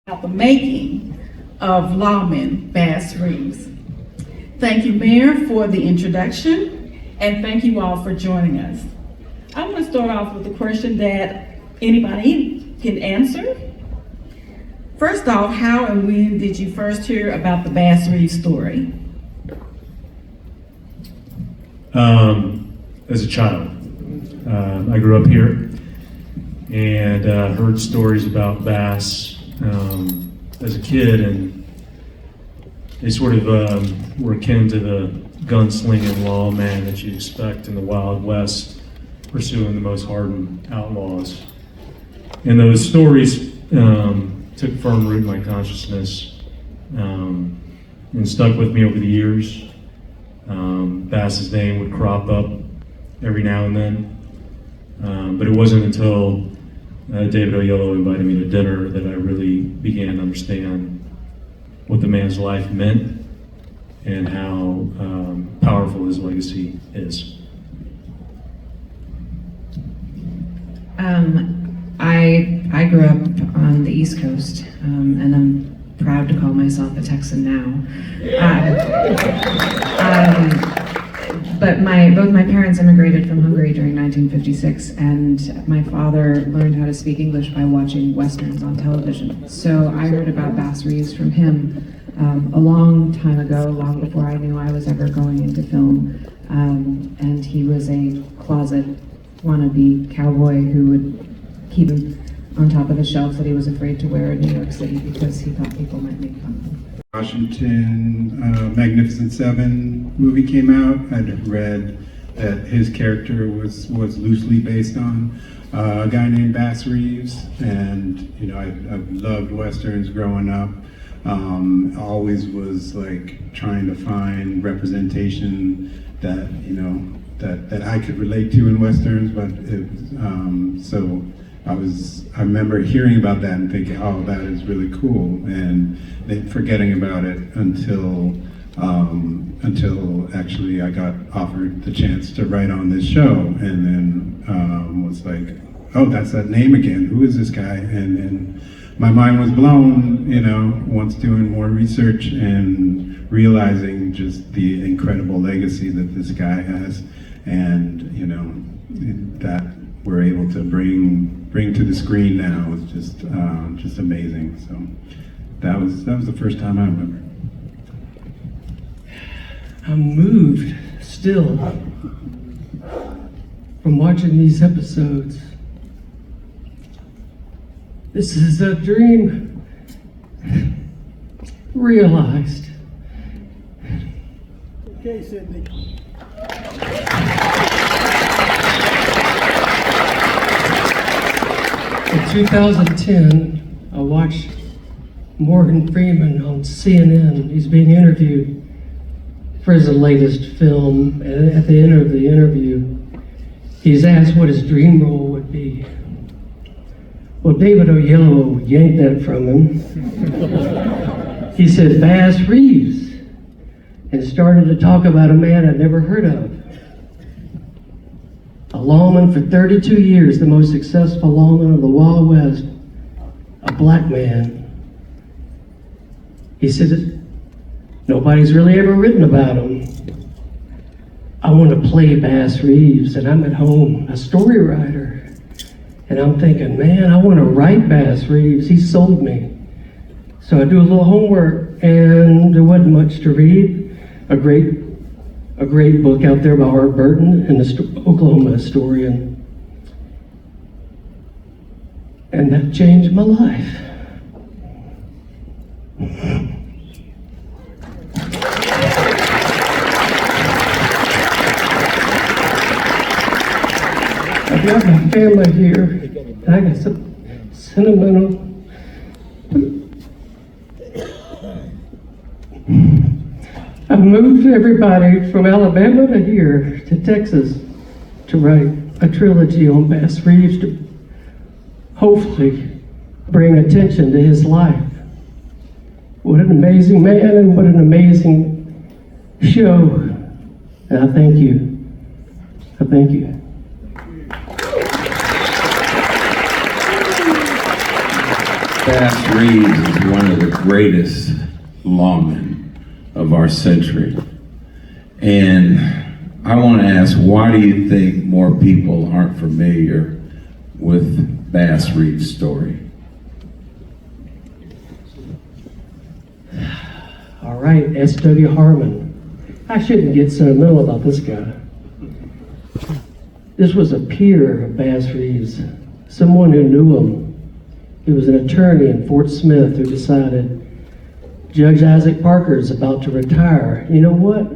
About the making of Lawmen, Bass Reeves. Thank you, Mayor, for the introduction, and thank you all for joining us. I'm going to start off with a question that anybody can answer. First off, how and when did you first hear about the Bass Reeves story? As a child. I grew up here and heard stories about bass as a kid, and they sort of were akin to the gunslinging lawman that you expect in the Wild West, pursuing the most hardened outlaws. And those stories took firm root in my consciousness and stuck with me over the years. Bass's name would crop up every now and then, but it wasn't until David Oyelowo invited me to dinner that I really began to understand what the man's life meant and how powerful his legacy is. I grew up on the East Coast, and I'm proud to call myself a Texan now. But both my parents immigrated from Hungary during 1956, and my father learned how to speak English by watching Westerns on television. So I heard about Bass Reeves from him a long time ago, long before I knew I was ever going into film. And he was a closet wannabe cowboy who would keep him on top of the shelf that he was afraid to wear in New York City because he thought people might make fun of him. Washington Magnificent Seven movie came out. I'd read that his character was loosely based on a guy named Bass Reeves, and you know I've loved westerns growing up. Always was like trying to find representation that that I could relate to in westerns, but so I remember hearing about that and thinking, oh, that is really cool, and then forgetting about it until actually I got offered the chance to write on this show, and then was like, oh, that's that name again. Who is this guy? And my mind was blown, once doing more research and realizing just the incredible legacy that this guy has, and that we're able to bring to the screen now is just amazing. So that was the first time I remember. I'm moved still from watching these episodes. This is a dream realized. Okay, Sydney. In 2010, I watched Morgan Freeman on CNN. He's being interviewed for his latest film, and at the end of the interview, he's asked what his dream role would be. Well, David Oyelowo yanked that from him. He said, Bass Reeves, and started to talk about a man I'd never heard of. A lawman for 32 years, the most successful lawman of the Wild West, a black man. He said, nobody's really ever written about him. I want to play Bass Reeves, and I'm at home, a story writer. And I'm thinking, man, I want to write Bass Reeves. He sold me. So I do a little homework, and there wasn't much to read. A great book out there by Art Burton, an Oklahoma historian. And that changed my life. I've got my family here, and I got some sentimental. I've moved everybody from Alabama to here, to Texas, to write a trilogy on Bass Reeves to hopefully bring attention to his life. What an amazing man and what an amazing show. And I thank you. I thank you. Bass Reeves is one of the greatest lawmen of our century. And I want to ask, why do you think more people aren't familiar with Bass Reeves' story? All right, S.W. Harmon. I shouldn't get sentimental about this guy. This was a peer of Bass Reeves, someone who knew him. He was an attorney in Fort Smith who decided, Judge Isaac Parker is about to retire. You know what?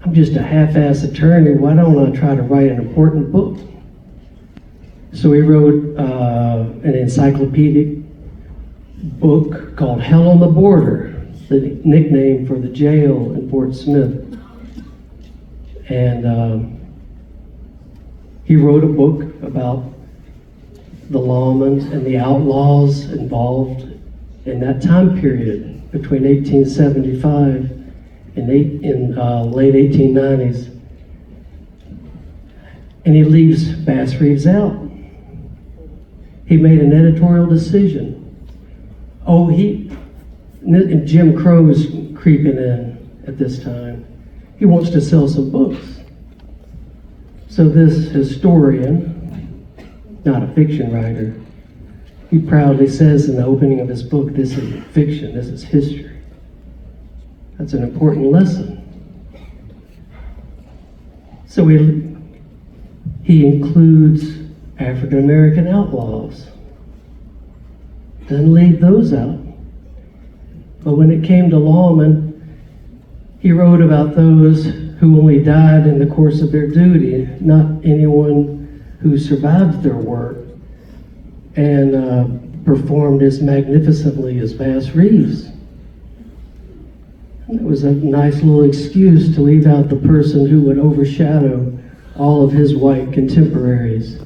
I'm just a half-ass attorney. Why don't I try to write an important book? So he wrote an encyclopedic book called Hell on the Border, the nickname for the jail in Fort Smith. And he wrote a book about the lawmen and the outlaws involved in that time period between 1875 and late 1890s. And he leaves Bass Reeves out. He made an editorial decision. And Jim Crow's creeping in at this time. He wants to sell some books. So this historian, not a fiction writer, he proudly says in the opening of his book, this isn't fiction, this is history. That's an important lesson. So he includes African American outlaws. Doesn't leave those out. But when it came to lawmen, he wrote about those who only died in the course of their duty, not anyone who survived their work and performed as magnificently as Bass Reeves. It was a nice little excuse to leave out the person who would overshadow all of his white contemporaries,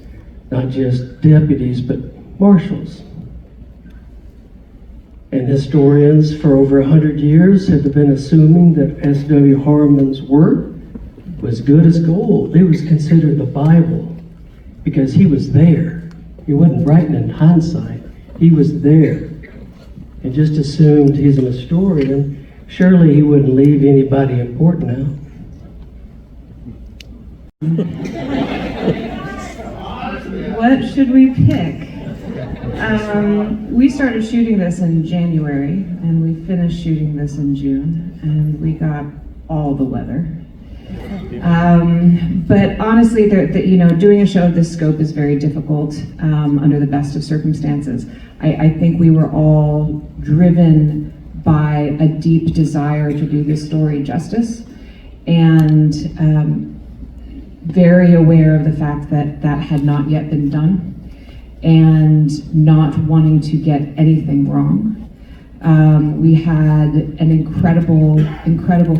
not just deputies, but marshals. And historians for over 100 years have been assuming that S.W. Harmon's work was good as gold. It was considered the Bible because he was there. He wasn't writing in hindsight. He was there. And just assumed he's an historian. Surely he wouldn't leave anybody important out. What should we pick? We started shooting this in January, and we finished shooting this in June, and we got all the weather. But honestly, doing a show of this scope is very difficult under the best of circumstances. I think we were all driven by a deep desire to do this story justice, and very aware of the fact that that had not yet been done, and not wanting to get anything wrong. We had an incredible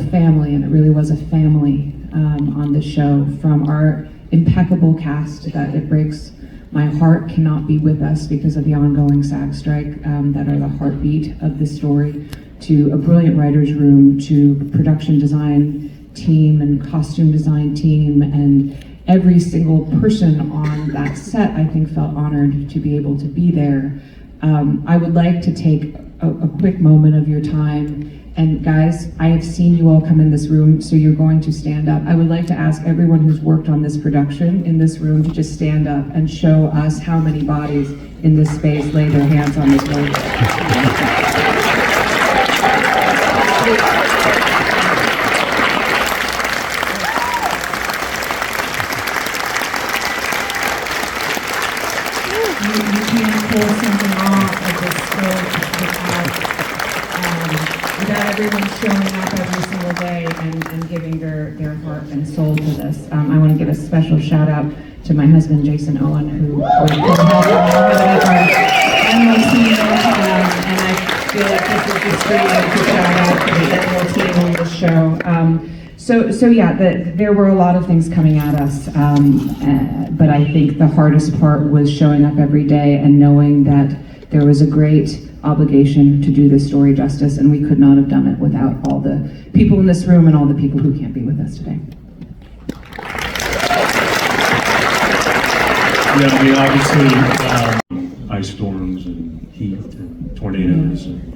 family, and it really was a family on the show, from our impeccable cast that it breaks my heart cannot be with us because of the ongoing SAG strike that are the heartbeat of this story, to a brilliant writer's room, to production design team and costume design team, and every single person on that set, I think, felt honored to be able to be there. I would like to take a quick moment of your time. And guys, I have seen you all come in this room, so you're going to stand up. I would like to ask everyone who's worked on this production in this room to just stand up and show us how many bodies in this space laid their hands on this work. You can't pull something off of this scope without everyone showing up every single day and giving their heart and soul to this. I want to give a special shout out to my husband, Jason Owen, who was helping our animal team, and I feel like this is just really a shout out to the animal team on this show. So yeah, there were a lot of things coming at us, but I think the hardest part was showing up every day and knowing that there was a great obligation to do this story justice, and we could not have done it without all the people in this room and all the people who can't be with us today. Yeah, I mean, obviously, ice storms and heat and tornadoes. And,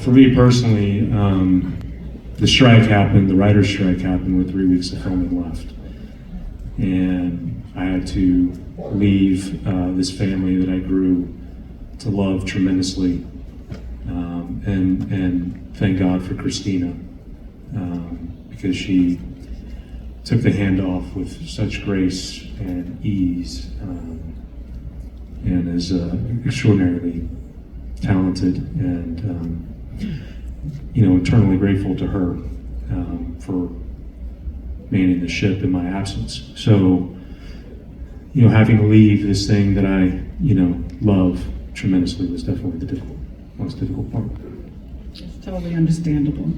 for me personally, the strike happened, the writer's strike happened with 3 weeks of filming left. And I had to leave this family that I grew to love tremendously. And thank God for Christina, because she took the handoff with such grace and ease, and is extraordinarily talented, and eternally grateful to her for manning the ship in my absence. So, having to leave this thing that I, love tremendously was definitely the most difficult part. It's totally understandable.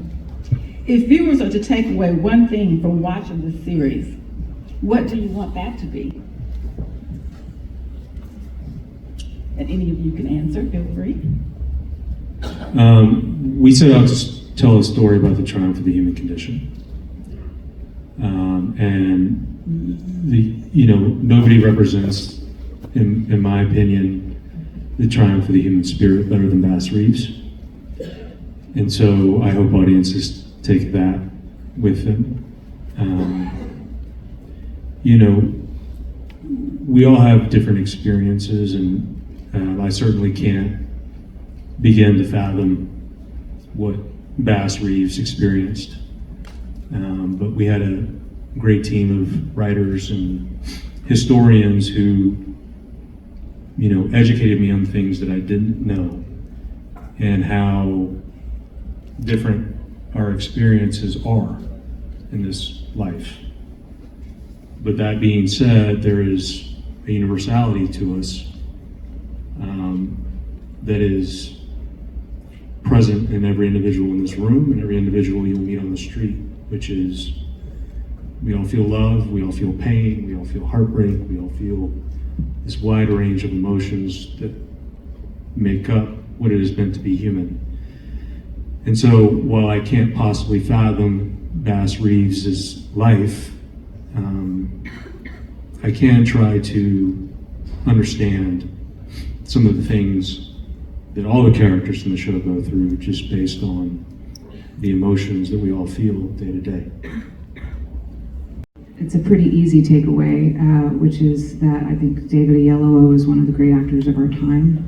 If viewers are to take away one thing from watching this series, what do you want that to be? And any of you can answer, feel free. We set out to tell a story about the triumph of the human condition. And nobody represents, in my opinion, the triumph of the human spirit better than Bass Reeves. And so I hope audiences take that with them. We all have different experiences, and I certainly can't begin to fathom what Bass Reeves experienced. But we had a great team of writers and historians who, educated me on things that I didn't know, and how different our experiences are in this life. But that being said, there is a universality to us that is present in every individual in this room and every individual you'll meet on the street, which is we all feel love, we all feel pain, we all feel heartbreak, we all feel this wide range of emotions that make up what it is meant to be human. And so while I can't possibly fathom Bass Reeves' life, I can try to understand some of the things that all the characters in the show go through, just based on the emotions that we all feel day to day. It's a pretty easy takeaway, which is that I think David Oyelowo is one of the great actors of our time.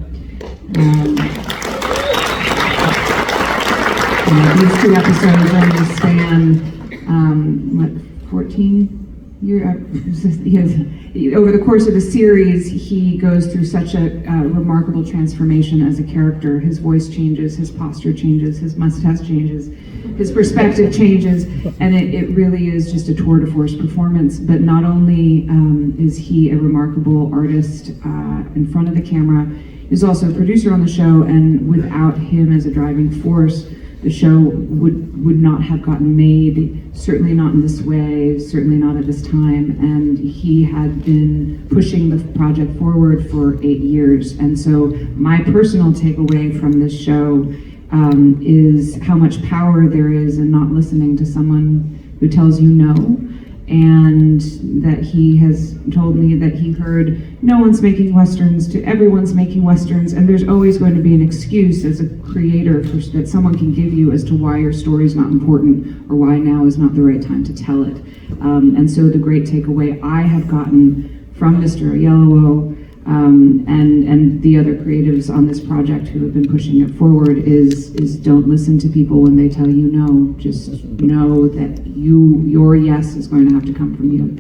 These 2 episodes only span, 14 years? Over the course of the series, he goes through such a remarkable transformation as a character. His voice changes, his posture changes, his mustache changes, his perspective changes, and it really is just a tour de force performance. But not only is he a remarkable artist in front of the camera, he's also a producer on the show, and without him as a driving force, the show would not have gotten made, certainly not in this way, certainly not at this time. And he had been pushing the project forward for 8 years. And so my personal takeaway from this show is how much power there is in not listening to someone who tells you no. And that he has told me that he heard, no one's making Westerns to everyone's making Westerns, and there's always going to be an excuse as a creator that someone can give you as to why your story is not important or why now is not the right time to tell it. And so the great takeaway I have gotten from Mr. Oyelowo and the other creatives on this project who have been pushing it forward is don't listen to people when they tell you no. Just know that your yes is going to have to come from you.